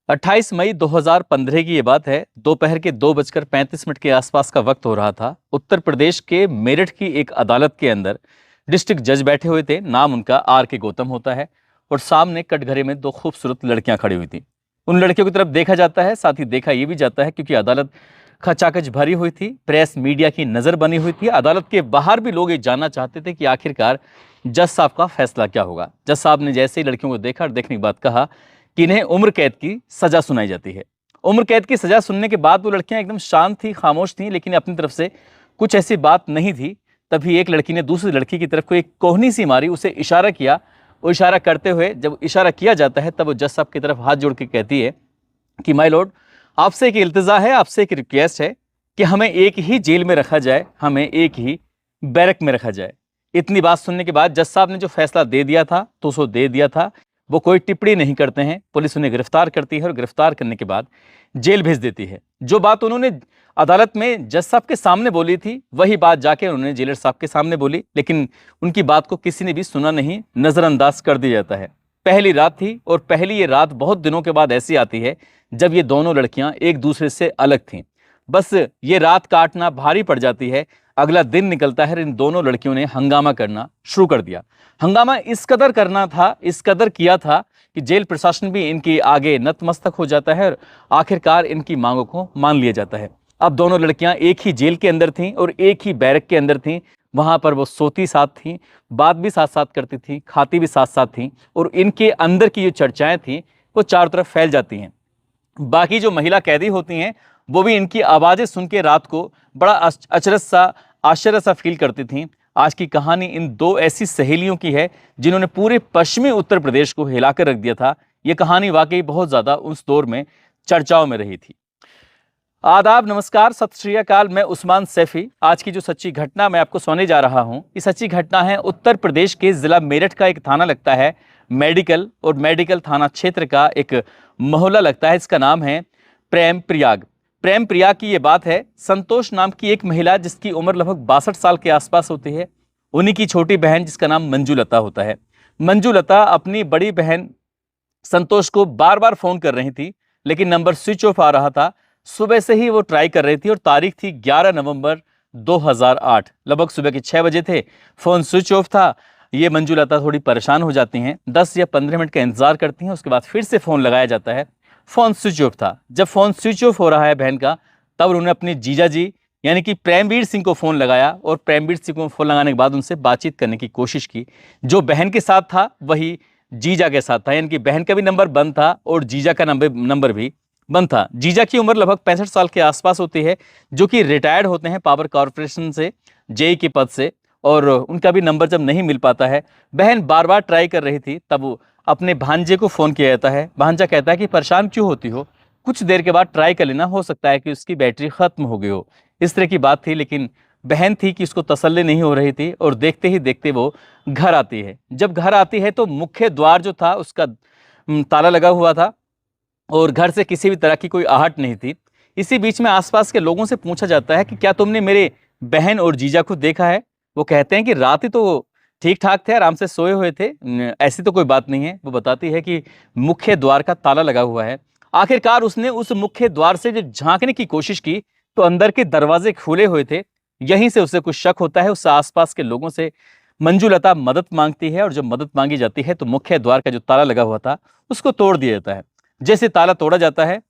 28 मई 2015 की ये बात है। दोपहर के 2:35 के आसपास का वक्त हो रहा था। उत्तर प्रदेश के मेरठ की एक अदालत के अंदर डिस्ट्रिक्ट जज बैठे हुए थे। नाम उनका आर के गौतम होता है और सामने कटघरे में दो खूबसूरत लड़कियां खड़ी हुई थी। उन लड़कियों की तरफ देखा जाता है, साथ ही देखा ये भी जाता है क्योंकि अदालत खचाखच भरी हुई थी। प्रेस मीडिया की नजर बनी हुई थी। अदालत के बाहर भी लोग ये जानना चाहते थे कि आखिरकार जज साहब का फैसला क्या होगा। जज साहब ने जैसे ही लड़कियों को देखा और देखने के बाद कहा कि इन्हें उम्र कैद की सजा सुनाई जाती है। उम्र कैद की सजा सुनने के बाद वो लड़कियां एकदम शांत थी, खामोश थी, लेकिन अपनी तरफ से कुछ ऐसी बात नहीं थी। तभी एक लड़की ने दूसरी लड़की की तरफ को एक कोहनी सी मारी, उसे इशारा किया। वो इशारा करते हुए जब इशारा किया जाता है तब वो जज साहब की तरफ हाथ जोड़ के कहती है कि माय लॉर्ड, आपसे एक इल्तिजा है, आपसे एक रिक्वेस्ट है कि हमें एक ही जेल में रखा जाए, हमें एक ही बैरक में रखा जाए। इतनी बात सुनने के बाद जज साहब ने जो फैसला दे दिया था तो उसको दे दिया था। वो कोई टिप्पणी नहीं करते हैं। पुलिस उन्हें गिरफ्तार करती है और गिरफ्तार करने के बाद जेल भेज देती है। जो बात उन्होंने अदालत में जज साहब के सामने बोली थी वही बात जाके उन्होंने जेलर साहब के सामने बोली, लेकिन उनकी बात को किसी ने भी सुना नहीं, नजरअंदाज कर दिया जाता है। पहली रात थी और पहली ये रात बहुत दिनों के बाद ऐसी आती है जब ये दोनों लड़कियां एक दूसरे से अलग थीं। बस ये रात काटना भारी पड़ जाती है। अगला दिन निकलता है, इन दोनों लड़कियों ने हंगामा करना शुरू कर दिया। हंगामा इस कदर करना था, इस कदर किया था कि जेल प्रशासन भी इनके आगे नतमस्तक हो जाता है और आखिरकार इनकी मांगों को मान लिया जाता है। अब दोनों लड़कियां एक ही जेल के अंदर थीं और एक ही बैरक के अंदर थीं। वहां पर वो सोती साथ थीं, बात भी साथ साथ करती थीं, खाती भी साथ साथ थीं और इनके अंदर की जो चर्चाएं थीं वो चारों तरफ फैल जाती हैं। बाकी जो महिला कैदी होती हैं वो भी इनकी आवाज़ें सुन के रात को बड़ा अचरज सा, आश्चर्य सा फील करती थीं। आज की कहानी इन दो ऐसी सहेलियों की है जिन्होंने पूरे पश्चिमी उत्तर प्रदेश को हिलाकर रख दिया था। ये कहानी वाकई बहुत ज़्यादा उस दौर में चर्चाओं में रही थी। आदाब, नमस्कार, सत श्री अकाल। मैं उस्मान सैफी। आज की जो सच्ची घटना मैं आपको सुनाने जा रहा हूं, ये सच्ची घटना है उत्तर प्रदेश के जिला मेरठ का एक थाना लगता है मेडिकल, और मेडिकल थाना क्षेत्र का एक मोहल्ला लगता है। इसका नाम है प्रेम प्रयाग। प्रेम प्रयाग की ये बात है। संतोष नाम की एक महिला जिसकी उम्र लगभग 62 साल के आसपास होती है, उन्हीं की छोटी बहन जिसका नाम मंजू लता होता है। मंजू लता अपनी बड़ी बहन संतोष को बार बार फोन कर रही थी, लेकिन नंबर स्विच ऑफ आ रहा था। सुबह से ही वो ट्राई कर रही थी और तारीख थी 11 नवंबर 2008। लगभग सुबह के 6 बजे थे, फोन स्विच ऑफ था। ये मंजू लता थोड़ी परेशान हो जाती हैं, 10 या 15 मिनट का इंतजार करती हैं। उसके बाद फिर से फोन लगाया जाता है, फोन स्विच ऑफ था। जब फोन स्विच ऑफ हो रहा है बहन का, तब उन्होंने अपने जीजा जी यानी कि प्रेमवीर सिंह को फोन लगाया और प्रेमवीर सिंह को फोन लगाने के बाद उनसे बातचीत करने की कोशिश की। जो बहन के साथ था वही जीजा के साथ था, यानी कि बहन का भी नंबर बंद था और जीजा का नंबर भी बंद था। जीजा की उम्र लगभग 65 साल के आसपास होती है, जो कि रिटायर्ड होते हैं पावर कॉरपोरेशन से, जेई के पद से, और उनका भी नंबर जब नहीं मिल पाता है, बहन बार बार ट्राई कर रही थी, तब वो अपने भांजे को फ़ोन किया जाता है। भांजा कहता है कि परेशान क्यों होती हो, कुछ देर के बाद ट्राई कर लेना, हो सकता है कि उसकी बैटरी ख़त्म हो गई हो। इस तरह की बात थी, लेकिन बहन थी कि उसको तसल्ली नहीं हो रही थी और देखते ही देखते वो घर आती है। जब घर आती है तो मुख्य द्वार जो था उसका ताला लगा हुआ था और घर से किसी भी तरह की कोई आहट नहीं थी। इसी बीच में आसपास के लोगों से पूछा जाता है कि क्या तुमने मेरे बहन और जीजा को देखा है। वो कहते हैं कि रात ही तो ठीक ठाक थे, आराम से सोए हुए थे, ऐसी तो कोई बात नहीं है। वो बताती है कि मुख्य द्वार का ताला लगा हुआ है। आखिरकार उसने उस मुख्य द्वार से जब झांकने की कोशिश की तो अंदर के दरवाजे खुले हुए थे। यहीं से उसे कुछ शक होता है। उससे आसपास के लोगों से मंजू लता मदद मांगती है और जब मदद मांगी जाती है तो मुख्य द्वार का जो ताला लगा हुआ था उसको तोड़ दिया जाता है। जैसे ताला तोड़ा जाता है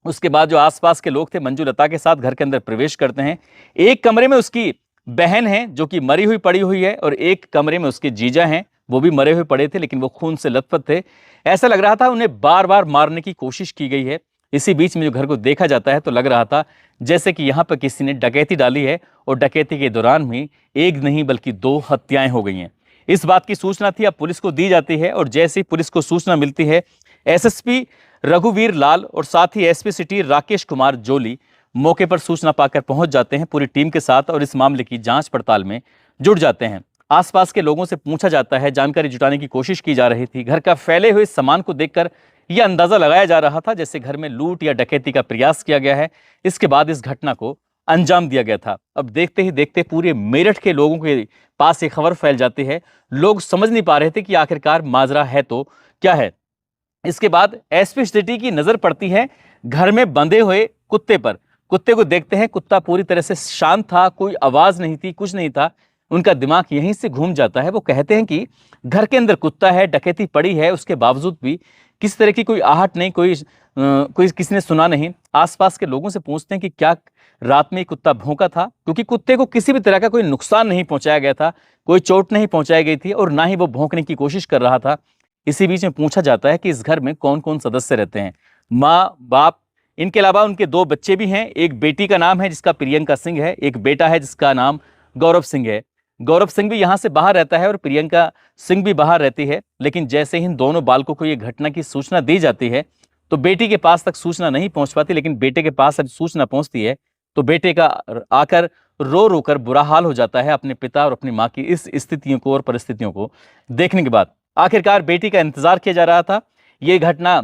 उसके बाद जो आसपास के लोग थे मंजू लता के साथ घर के अंदर प्रवेश करते हैं। एक कमरे में उसकी बहन है जो कि मरी हुई पड़ी हुई है और एक कमरे में उसके जीजा हैं, वो भी मरे हुए पड़े थे लेकिन वो खून से लथपथ थे। ऐसा लग रहा था उन्हें बार बार मारने की कोशिश की गई है। इसी बीच में जो घर को देखा जाता है तो लग रहा था जैसे कि यहाँ पर किसी ने डकैती डाली है और डकैती के दौरान भी एक नहीं बल्कि 2 हत्याएं हो गई हैं। इस बात की सूचना थी, अब पुलिस को दी जाती है और जैसे ही पुलिस को सूचना मिलती है, एसएसपी रघुवीर लाल और साथ ही एसपी सिटी राकेश कुमार जोली मौके पर सूचना पाकर पहुंच जाते हैं पूरी टीम के साथ और इस मामले की जांच पड़ताल में जुट जाते हैं। आसपास के लोगों से पूछा जाता है, जानकारी जुटाने की कोशिश की जा रही थी। घर का फैले हुए सामान को देखकर यह अंदाजा लगाया जा रहा था जैसे घर में लूट या डकैती का प्रयास किया गया है। इसके बाद इस घटना को अंजाम दिया गया था। अब देखते ही देखते पूरे मेरठ के लोगों के पास ये खबर फैल जाती है। लोग समझ नहीं पा रहे थे कि आखिरकार माजरा है तो क्या है। इसके बाद एसपी सिटी की नजर पड़ती है घर में बंधे हुए कुत्ते पर। कुत्ते को देखते हैं, कुत्ता पूरी तरह से शांत था, कोई आवाज नहीं थी, कुछ नहीं था। उनका दिमाग यहीं से घूम जाता है। वो कहते हैं कि घर के अंदर कुत्ता है, डकैती पड़ी है, उसके बावजूद भी किसी तरह की कोई आहट नहीं, कोई किसी ने सुना नहीं। आसपास के लोगों से पूछते हैं कि क्या रात में कुत्ता भौंका था, क्योंकि कुत्ते को किसी भी तरह का कोई नुकसान नहीं पहुंचाया गया था, कोई चोट नहीं पहुंचाई गई थी और ना ही वो भौंकने की कोशिश कर रहा था। इसी बीच में पूछा जाता है कि इस घर में कौन कौन सदस्य रहते हैं। माँ, बाप, इनके अलावा उनके 2 बच्चे भी हैं। एक बेटी का नाम है जिसका प्रियंका सिंह है, एक बेटा है जिसका नाम गौरव सिंह है। गौरव सिंह भी यहाँ से बाहर रहता है और प्रियंका सिंह भी बाहर रहती है। लेकिन जैसे ही इन दोनों बालकों को ये घटना की सूचना दी जाती है तो बेटी के पास तक सूचना नहीं पहुंच पाती, लेकिन बेटे के पास अब सूचना पहुंचती है तो बेटे का आकर रो रो कर बुरा हाल हो जाता है अपने पिता और अपनी माँ की इस स्थितियों को और परिस्थितियों को देखने के बाद। आखिरकार बेटी का इंतजार किया जा रहा था। ये घटना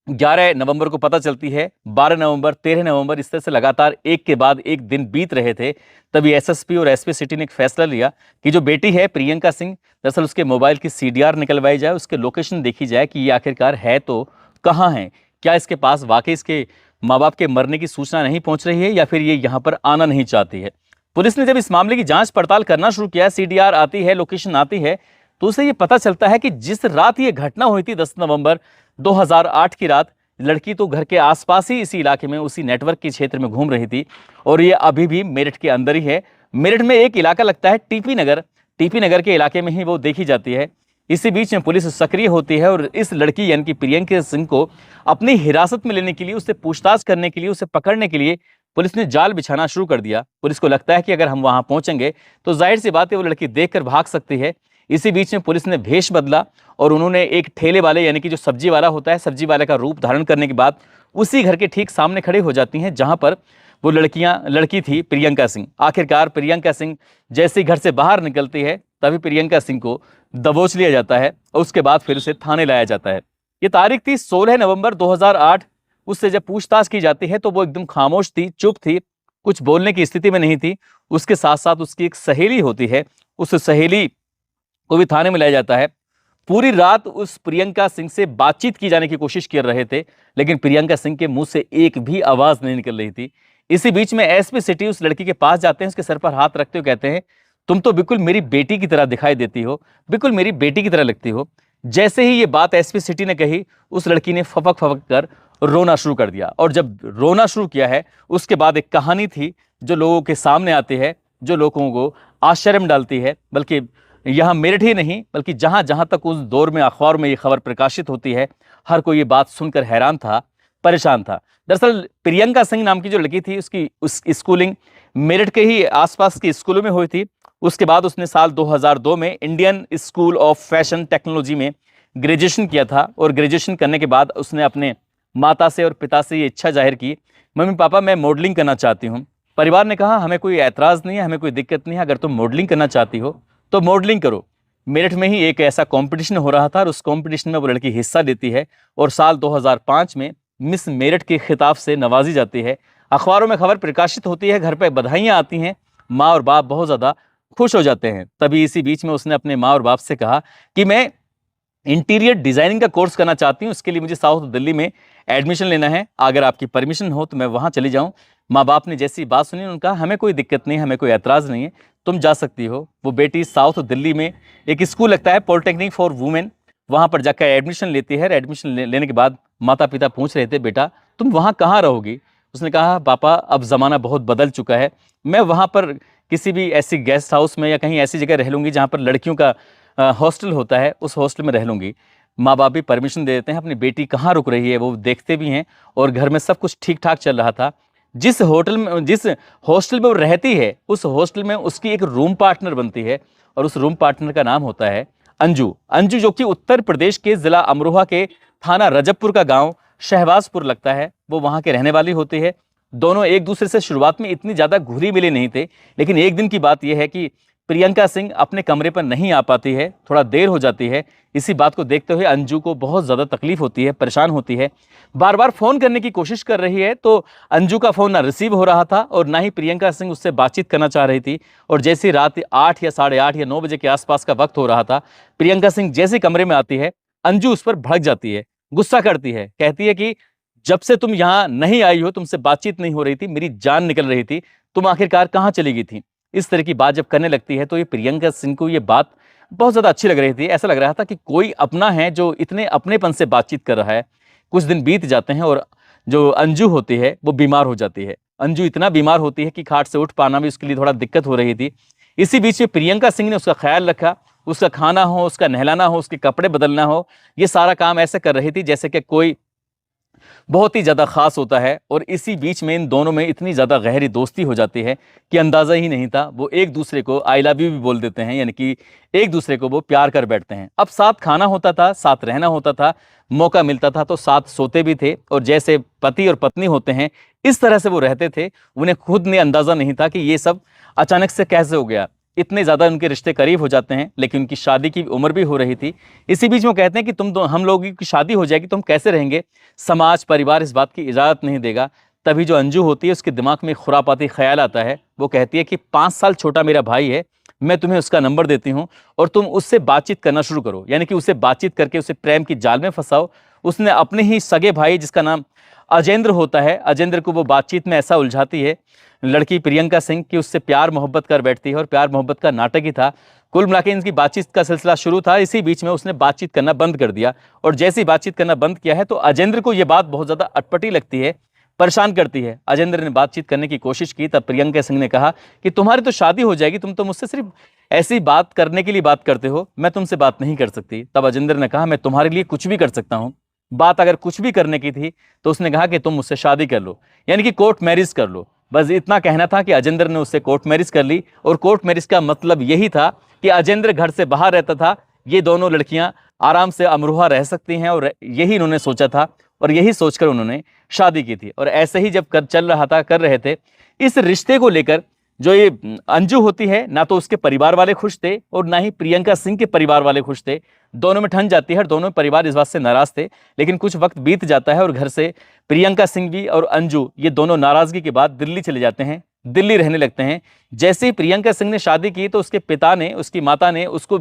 11 नवंबर को पता चलती है, 12 नवंबर, 13 नवंबर, इस तरह से लगातार एक के बाद एक दिन बीत रहे थे। तभी एसएसपी और एसपी सिटी ने एक फैसला लिया कि जो बेटी है प्रियंका सिंह, दरअसल उसके मोबाइल की सीडीआर निकलवाई जाए, उसके लोकेशन देखी जाए कि ये आखिरकार है तो कहाँ है, क्या इसके पास वाकई इसके माँ बाप के मरने की सूचना नहीं पहुंच रही है या फिर ये यहाँ पर आना नहीं चाहती है। पुलिस ने जब इस मामले की जांच पड़ताल करना शुरू किया, सीडीआर आती है, लोकेशन आती है, तो उसे ये पता चलता है कि जिस रात ये घटना हुई थी 10 नवंबर 2008 की रात, लड़की तो घर के आसपास ही इसी इलाके में उसी नेटवर्क के क्षेत्र में घूम रही थी और ये अभी भी मेरठ के अंदर ही है। मेरठ में एक इलाका लगता है टीपी नगर, टीपी नगर के इलाके में ही वो देखी जाती है। इसी बीच में पुलिस सक्रिय होती है और इस लड़की यानी कि प्रियंका सिंह को अपनी हिरासत में लेने के लिए, उससे पूछताछ करने के लिए, उसे पकड़ने के लिए पुलिस ने जाल बिछाना शुरू कर दिया। पुलिस को लगता है कि अगर हम वहां पहुंचेंगे तो जाहिर सी बात है वो लड़की देखकर भाग सकती है। इसी बीच में पुलिस ने भेष बदला और उन्होंने एक ठेले वाले यानी कि जो सब्जी वाला होता है, सब्जी वाले का रूप धारण करने के बाद उसी घर के ठीक सामने खड़े हो जाती हैं जहां पर वो लड़की थी प्रियंका सिंह। आखिरकार प्रियंका सिंह जैसे ही घर से बाहर निकलती है तभी प्रियंका सिंह को दबोच लिया जाता है और उसके बाद फिर उसे थाने लाया जाता है। ये तारीख थी 16 नवंबर 2008। उससे जब पूछताछ की जाती है तो वो एकदम खामोश थी, चुप थी, कुछ बोलने की स्थिति में नहीं थी। उसके साथ साथ उसकी एक सहेली होती है, उस सहेली को भी थाने में लाया जाता है। पूरी रात उस प्रियंका सिंह से बातचीत की जाने की कोशिश कर रहे थे, लेकिन प्रियंका सिंह के मुंह से एक भी आवाज नहीं निकल रही थी। इसी बीच में एसपी सिटी उस लड़की के पास जाते हैं, उसके सर पर हाथ रखते हुए कहते हैं, तुम तो बिल्कुल मेरी बेटी की तरह दिखाई देती हो, बिल्कुल मेरी बेटी की तरह लगती हो। जैसे ही ये बात एसपी सिटी ने कही, उस लड़की ने फपक फपक कर रोना शुरू कर दिया। और जब रोना शुरू किया है उसके बाद एक कहानी थी जो लोगों के सामने आती है, जो लोगों को आश्चर्य में डालती है। बल्कि यहाँ मेरठ ही नहीं बल्कि जहां जहां तक उस दौर में अखबार में ये खबर प्रकाशित होती है, हर कोई ये बात सुनकर हैरान था, परेशान था। दरअसल प्रियंका सिंह नाम की जो लड़की थी उस स्कूलिंग मेरठ के ही आसपास के स्कूलों में हुई थी। उसके बाद उसने साल 2002 में Indian school of fashion technology में ग्रेजुएशन किया था और ग्रेजुएशन करने के बाद उसने अपने माता से और पिता से ये इच्छा जाहिर की, मम्मी पापा मैं मॉडलिंग करना चाहती हूँ। परिवार ने कहा हमें कोई ऐतराज़ नहीं है, हमें कोई दिक्कत नहीं है, अगर तुम मॉडलिंग करना चाहती हो तो मॉडलिंग करो। मेरठ में ही एक ऐसा कंपटीशन हो रहा था और उस कंपटीशन में वो लड़की हिस्सा लेती है और साल 2005 में मिस मेरठ के खिताब से नवाजी जाती है। अखबारों में खबर प्रकाशित होती है, घर पे बधाइयाँ आती हैं, माँ और बाप बहुत ज़्यादा खुश हो जाते हैं। तभी इसी बीच में उसने अपने माँ और बाप से कहा कि मैं इंटीरियर डिजाइनिंग का कोर्स करना चाहती हूँ, इसके लिए मुझे साउथ दिल्ली में एडमिशन लेना है, अगर आपकी परमिशन हो तो मैं वहाँ चली जाऊँ। माँ बाप ने जैसी बात सुनी उन्होंने कहा हमें कोई दिक्कत नहीं, हमें कोई एतराज़ नहीं है, तुम जा सकती हो। वो बेटी साउथ दिल्ली में एक स्कूल लगता है पॉलिटेक्निक फॉर वुमेन, वहाँ पर जाकर एडमिशन लेती है। एडमिशन लेने के बाद माता पिता पूछ रहे थे बेटा तुम वहाँ कहाँ रहोगी? उसने कहा पापा अब ज़माना बहुत बदल चुका है, मैं वहाँ पर किसी भी ऐसी गेस्ट हाउस में या कहीं ऐसी जगह रह लूँगी जहाँ पर लड़कियों का हॉस्टल होता है, उस हॉस्टल में रह लूँगी। माँ बाप भी परमिशन दे देते हैं, अपनी बेटी कहाँ रुक रही है वो देखते भी हैं और घर में सब कुछ ठीक ठाक चल रहा था। जिस हॉस्टल में वो रहती है उस हॉस्टल में उसकी एक रूम पार्टनर बनती है और उस रूम पार्टनर का नाम होता है अंजू। अंजू जो कि उत्तर प्रदेश के जिला अमरोहा के थाना रजबपुर का गांव शहबाजपुर लगता है, वो वहां के रहने वाली होती है। दोनों एक दूसरे से शुरुआत में इतनी ज्यादा घुली मिले नहीं थे, लेकिन एक दिन की बात यह है कि प्रियंका सिंह अपने कमरे पर नहीं आ पाती है, थोड़ा देर हो जाती है। इसी बात को देखते हुए अंजू को बहुत ज़्यादा तकलीफ होती है, परेशान होती है, बार बार फ़ोन करने की कोशिश कर रही है तो अंजू का फ़ोन ना रिसीव हो रहा था और ना ही प्रियंका सिंह उससे बातचीत करना चाह रही थी। और जैसी रात 8 या 8:30 या 9 बजे के आसपास का वक्त हो रहा था, प्रियंका सिंह जैसे कमरे में आती है अंजू उस पर भड़क जाती है गुस्सा करती है, कहती है कि जब से तुम यहाँ नहीं आई हो, तुमसे बातचीत नहीं हो रही थी, मेरी जान निकल रही थी, तुम आखिरकार कहाँ चली गई थी। इस तरह की बात जब करने लगती है तो ये प्रियंका सिंह को ये बात बहुत ज्यादा अच्छी लग रही थी। ऐसा लग रहा था कि कोई अपना है जो इतने अपनेपन से बातचीत कर रहा है। कुछ दिन बीत जाते हैं और जो अंजू होती है वो बीमार हो जाती है। अंजू इतना बीमार होती है कि खाट से उठ पाना भी उसके लिए थोड़ा दिक्कत हो रही थी। इसी बीच में प्रियंका सिंह ने उसका ख्याल रखा, उसका खाना हो, उसका नहलाना हो, उसके कपड़े बदलना हो, ये सारा काम ऐसे कर रही थी जैसे कि कोई बहुत ही ज्यादा खास होता है। और इसी बीच में इन दोनों में इतनी ज्यादा गहरी दोस्ती हो जाती है कि अंदाजा ही नहीं था। वो एक दूसरे को आई लव यू भी बोल देते हैं, यानी कि एक दूसरे को वो प्यार कर बैठते हैं। अब साथ खाना होता था, साथ रहना होता था, मौका मिलता था तो साथ सोते भी थे। और जैसे पति और पत्नी होते हैं इस तरह से वो रहते थे। उन्हें खुद ने अंदाजा नहीं था कि ये सब अचानक से कैसे हो गया। इतने ज्यादा उनके रिश्ते करीब हो जाते हैं, लेकिन उनकी शादी की उम्र भी हो रही थी। इसी बीच वो कहते हैं कि हम लोगों की शादी हो जाएगी तो हम कैसे रहेंगे, समाज परिवार इस बात की इजाजत नहीं देगा। तभी जो अंजू होती है उसके दिमाग में खुरापाती ख्याल आता है। वो कहती है कि 5 साल छोटा मेरा भाई है, मैं तुम्हें उसका नंबर देती हूँ और तुम उससे बातचीत करना शुरू करो, यानी कि उसे बातचीत करके उसे प्रेम की जाल में फंसाओ। उसने अपने ही सगे भाई जिसका नाम अजेंद्र होता है, अजेंद्र को वो बातचीत में ऐसा उलझाती है लड़की प्रियंका सिंह कि उससे प्यार मोहब्बत कर बैठती है। और प्यार मोहब्बत का नाटक ही था। कुल मिला के इनकी बातचीत का सिलसिला शुरू था। इसी बीच में उसने बातचीत करना बंद कर दिया। और जैसे ही बातचीत करना बंद किया है तो अजेंद्र को यह बात बहुत ज्यादा अटपटी लगती है, परेशान करती है। अजेंद्र ने बातचीत करने की कोशिश की, तब प्रियंका सिंह ने कहा कि तुम्हारी तो शादी हो जाएगी, तुम तो मुझसे सिर्फ ऐसी बात करने के लिए बात करते हो, मैं तुमसे बात नहीं कर सकती। तब अजेंद्र ने कहा मैं तुम्हारे लिए कुछ भी कर सकता हूं। बात अगर कुछ भी करने की थी तो उसने कहा कि तुम मुझसे शादी कर लो, यानी कि कोर्ट मैरिज कर लो। बस इतना कहना था कि अजेंद्र ने उससे कोर्ट मैरिज कर ली। और कोर्ट मैरिज का मतलब यही था कि अजेंद्र घर से बाहर रहता था, ये दोनों लड़कियां आराम से अमरोहा रह सकती हैं। और यही इन्होंने सोचा था और यही सोचकर उन्होंने शादी की थी। और ऐसे ही जब चल रहा था, कर रहे थे, इस रिश्ते को लेकर जो ये अंजू होती है, ना तो उसके परिवार वाले खुश थे और ना ही प्रियंका सिंह के परिवार वाले खुश थे। दोनों में ठन जाती है, दोनों परिवार इस बात से नाराज थे। लेकिन कुछ वक्त बीत जाता है और घर से प्रियंका सिंह भी और अंजू ये दोनों नाराजगी के बाद दिल्ली चले जाते हैं, दिल्ली रहने लगते हैं। जैसे ही प्रियंका सिंह ने शादी की तो उसके पिता ने, उसकी माता ने उसको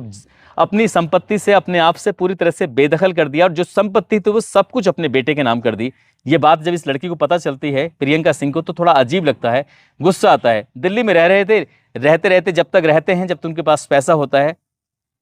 अपनी संपत्ति से, अपने आप से पूरी तरह से बेदखल कर दिया और जो संपत्ति थी वो सब कुछ अपने बेटे के नाम कर दी। ये बात जब इस लड़की को पता चलती है, प्रियंका सिंह को, तो थोड़ा अजीब लगता है, गुस्सा आता है। दिल्ली में रह रहे थे, रहते रहते जब तक रहते हैं, जब तक उनके पास पैसा होता है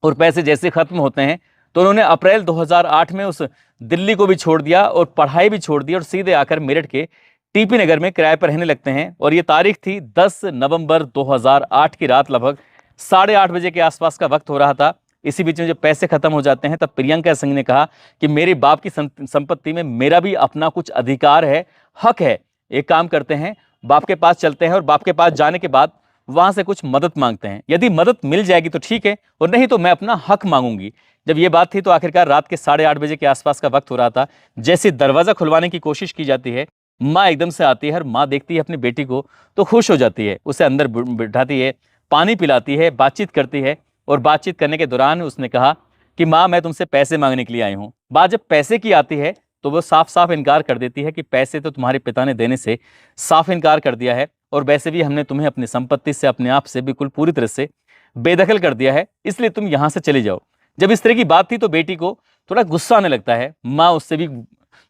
और पैसे जैसे खत्म होते हैं तो उन्होंने अप्रैल 2008 में उस दिल्ली को भी छोड़ दिया और पढ़ाई भी छोड़ दी और सीधे आकर मेरठ के टीपी नगर में किराए पर रहने लगते हैं। और ये तारीख थी 10 नवंबर 2008 की रात, लगभग 8:30 बजे के आसपास का वक्त हो रहा था। इसी बीच में जब पैसे खत्म हो जाते हैं तब प्रियंका सिंह ने कहा कि मेरे बाप की संपत्ति में मेरा भी अपना कुछ अधिकार है, हक है। एक काम करते हैं, बाप के पास चलते हैं और बाप के पास जाने के बाद वहां से कुछ मदद मांगते हैं। यदि मदद मिल जाएगी तो ठीक है और नहीं तो मैं अपना हक मांगूंगी। जब ये बात थी तो आखिरकार रात के 8:30 बजे के आसपास का वक्त हो रहा था। जैसे दरवाजा खुलवाने की कोशिश की जाती है, माँ एकदम से आती है और माँ देखती है अपनी बेटी को तो खुश हो जाती है, उसे अंदर बिठाती है, पानी पिलाती है, बातचीत करती है। और बातचीत करने के दौरान उसने कहा कि माँ मैं तुमसे पैसे मांगने के लिए आई हूँ। बात जब पैसे की आती है तो वो साफ साफ इनकार कर देती है कि पैसे तो तुम्हारे पिता ने देने से साफ इनकार कर दिया है और वैसे भी हमने तुम्हें अपनी संपत्ति से, अपने आप से बिल्कुल पूरी तरह से बेदखल कर दिया है, इसलिए तुम यहां से चले जाओ। जब इस तरह की बात थी तो बेटी को थोड़ा गुस्सा आने लगता है। माँ उससे भी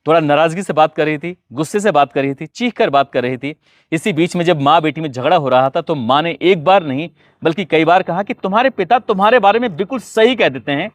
थोड़ा नाराजगी से बात कर रही थी, गुस्से से बात कर रही थी, चीख कर बात कर रही थी। इसी बीच में जब माँ बेटी में झगड़ा हो रहा था तो माँ ने एक बार नहीं बल्कि कई बार कहा कि तुम्हारे पिता तुम्हारे बारे में बिल्कुल सही कह देते हैं,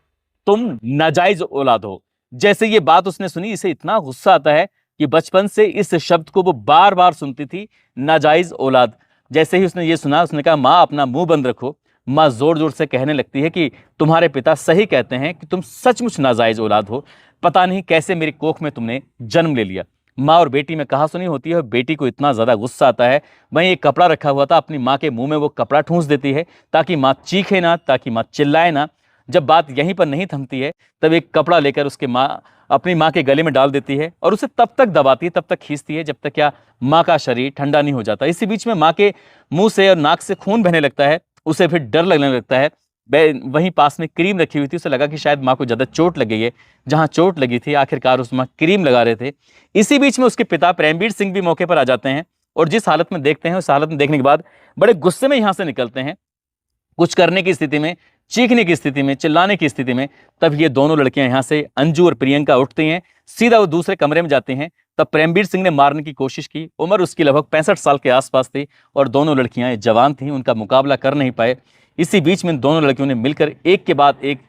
तुम नाजायज औलाद हो। जैसे ये बात उसने सुनी, इसे इतना गुस्सा आता है कि बचपन से इस शब्द को वो बार बार सुनती थी, नाजायज औलाद। जैसे ही उसने ये सुना उसने कहा माँ अपना मुंह बंद रखो। माँ जोर जोर से कहने लगती है कि तुम्हारे पिता सही कहते हैं कि तुम सचमुच नाजायज औलाद हो, पता नहीं कैसे मेरी कोख में तुमने जन्म ले लिया। माँ और बेटी में कहा सुनी होती है और बेटी को इतना ज्यादा गुस्सा आता है, वहीं एक कपड़ा रखा हुआ था, अपनी माँ के मुंह में वो कपड़ा ठूंस देती है ताकि माँ चीखे ना, ताकि माँ चिल्लाए ना। जब बात यहीं पर नहीं थमती है तब एक कपड़ा लेकर उसके माँ अपनी माँ के गले में डाल देती है और उसे तब तक दबाती है, तब तक खींचती है जब तक क्या माँ का शरीर ठंडा नहीं हो जाता। इसी बीच में माँ के मुंह से और नाक से खून बहने लगता है, उसे फिर डर लगने लगता है। वहीं पास में क्रीम रखी हुई थी, उसे लगा कि शायद माँ को ज्यादा चोट लग गई है। जहां चोट लगी थी आखिरकार उस माँ क्रीम लगा रहे थे। इसी बीच में उसके पिता प्रेमवीर सिंह भी मौके पर आ जाते हैं और जिस हालत में देखते हैं उस हालत में देखने के बाद बड़े गुस्से में यहां से निकलते हैं। कुछ करने की स्थिति में चीखने की स्थिति में, चिल्लाने की स्थिति में, तब ये दोनों लड़कियां यहां से, अंजू और प्रियंका, उठती हैं, सीधा वो दूसरे कमरे में जाती हैं। तब प्रेमवीर सिंह ने मारने की कोशिश की। उम्र उसकी लगभग 65 साल के आसपास थी और दोनों लड़कियां जवान थीं, उनका मुकाबला कर नहीं पाए। इसी बीच में दोनों लड़कियों ने मिलकर एक के बाद एक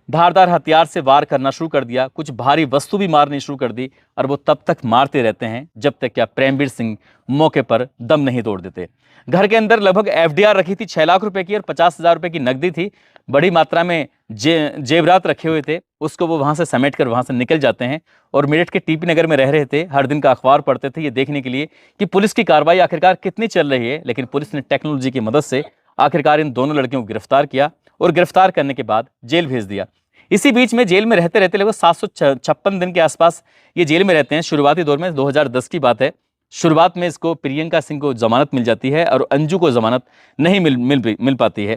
धारदार हथियार से वार करना शुरू कर दिया, कुछ भारी वस्तु भी मारनी शुरू कर दी और वो तब तक मारते रहते हैं जब तक क्या प्रेमवीर सिंह मौके पर दम नहीं तोड़ देते। घर के अंदर लगभग एफडीआर रखी थी 6 लाख रुपए की और 50,000 रुपए की नकदी थी। बड़ी मात्रा में जेवरात रखे हुए थे, उसको वो वहां से समेट कर वहां से निकल जाते हैं और मेरठ के टीपी नगर में रह रहे थे। हर दिन का अखबार पढ़ते थे ये देखने के लिए कि पुलिस की कार्रवाई आखिरकार कितनी चल रही है। लेकिन पुलिस ने टेक्नोलॉजी की मदद से आखिरकार इन दोनों लड़कियों को गिरफ्तार किया और गिरफ्तार करने के बाद जेल भेज दिया। इसी बीच में जेल में रहते रहते लगभग 756 दिन के आसपास ये जेल में रहते हैं। शुरुआती दौर में 2010 की बात है। शुरुआत में इसको प्रियंका सिंह को जमानत मिल जाती है और अंजू को जमानत नहीं मिल पाती है।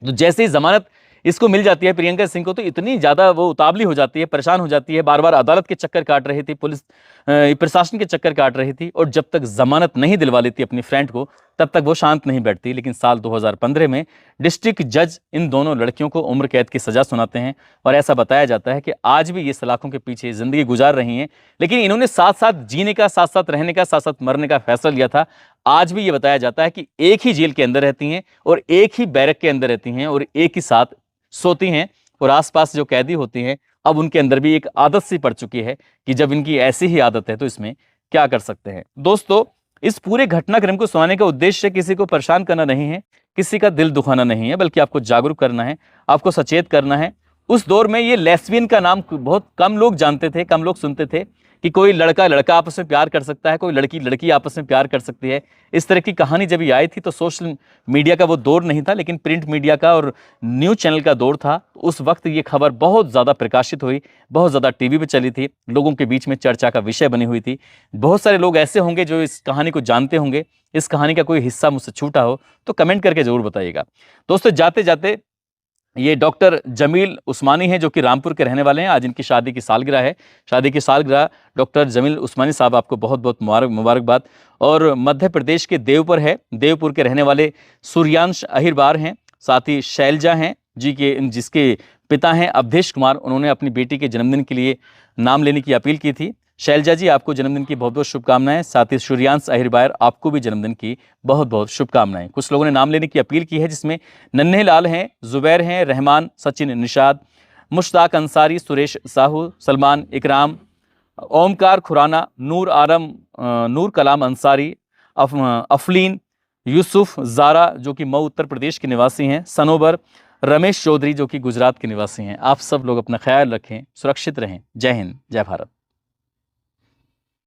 तो जैसे ही जमानत इसको मिल जाती है प्रियंका सिंह को, तो इतनी ज़्यादा वो उतावली हो जाती है, परेशान हो जाती है, बार बार अदालत के चक्कर काट रही थी, पुलिस प्रशासन के चक्कर काट रही थी और जब तक जमानत नहीं दिलवा लेती अपनी फ्रेंड को तब तक वो शांत नहीं बैठती। लेकिन साल 2015 में डिस्ट्रिक्ट जज इन दोनों लड़कियों को उम्र कैद की सज़ा सुनाते हैं और ऐसा बताया जाता है कि आज भी ये सलाखों के पीछे ज़िंदगी गुजार रही हैं। लेकिन इन्होंने साथ साथ जीने का, साथ साथ रहने का, साथ साथ मरने का फैसला लिया था। आज भी ये बताया जाता है कि एक ही जेल के अंदर रहती हैं और एक ही बैरक के अंदर रहती हैं और एक ही साथ सोती हैं और आसपास जो कैदी होती हैं अब उनके अंदर भी एक आदत सी पड़ चुकी है कि जब इनकी ऐसी ही आदत है तो इसमें क्या कर सकते हैं। दोस्तों, इस पूरे घटनाक्रम को सुनाने का उद्देश्य किसी को परेशान करना नहीं है, किसी का दिल दुखाना नहीं है, बल्कि आपको जागरूक करना है, आपको सचेत करना है। उस दौर में ये लेस्बियन का नाम बहुत कम लोग जानते थे, कम लोग सुनते थे कि कोई लड़का लड़का आपस में प्यार कर सकता है, कोई लड़की लड़की आपस में प्यार कर सकती है। इस तरह की कहानी जब ये आई थी तो सोशल मीडिया का वो दौर नहीं था, लेकिन प्रिंट मीडिया का और न्यूज़ चैनल का दौर था। उस वक्त ये खबर बहुत ज़्यादा प्रकाशित हुई, बहुत ज़्यादा टीवी पे चली थी, लोगों के बीच में चर्चा का विषय बनी हुई थी। बहुत सारे लोग ऐसे होंगे जो इस कहानी को जानते होंगे। इस कहानी का कोई हिस्सा मुझसे छूटा हो तो कमेंट करके ज़रूर बताइएगा। दोस्तों, जाते जाते ये डॉक्टर जमील उस्मानी हैं जो कि रामपुर के रहने वाले हैं। आज इनकी शादी की सालगिरह है। शादी की सालगिरह डॉक्टर जमील उस्मानी साहब, आपको बहुत बहुत मुबारकबाद। और मध्य प्रदेश के देवपुर है, देवपुर के रहने वाले सूर्यांश अहिरबार हैं। साथ ही शैलजा हैं जिसके पिता हैं अवधेश कुमार। उन्होंने अपनी बेटी के जन्मदिन के लिए नाम लेने की अपील की थी। शैलजा जी, आपको जन्मदिन की बहुत बहुत शुभकामनाएं। साथ ही सूर्यांश अहिरबार, आपको भी जन्मदिन की बहुत बहुत शुभकामनाएं। कुछ लोगों ने नाम लेने की अपील की है जिसमें नन्हे लाल हैं, जुबैर हैं, रहमान, सचिन, निशाद, मुश्ताक अंसारी, सुरेश साहू, सलमान, इकराम, ओमकार खुराना, नूर आलम, नूर कलाम अंसारी, अफलीन, यूसुफ, जारा जो कि मऊ उत्तर प्रदेश के निवासी हैं, सनोबर, रमेश चौधरी जो कि गुजरात के निवासी हैं। आप सब लोग अपना ख्याल रखें, सुरक्षित रहें। जय हिंद, जय भारत।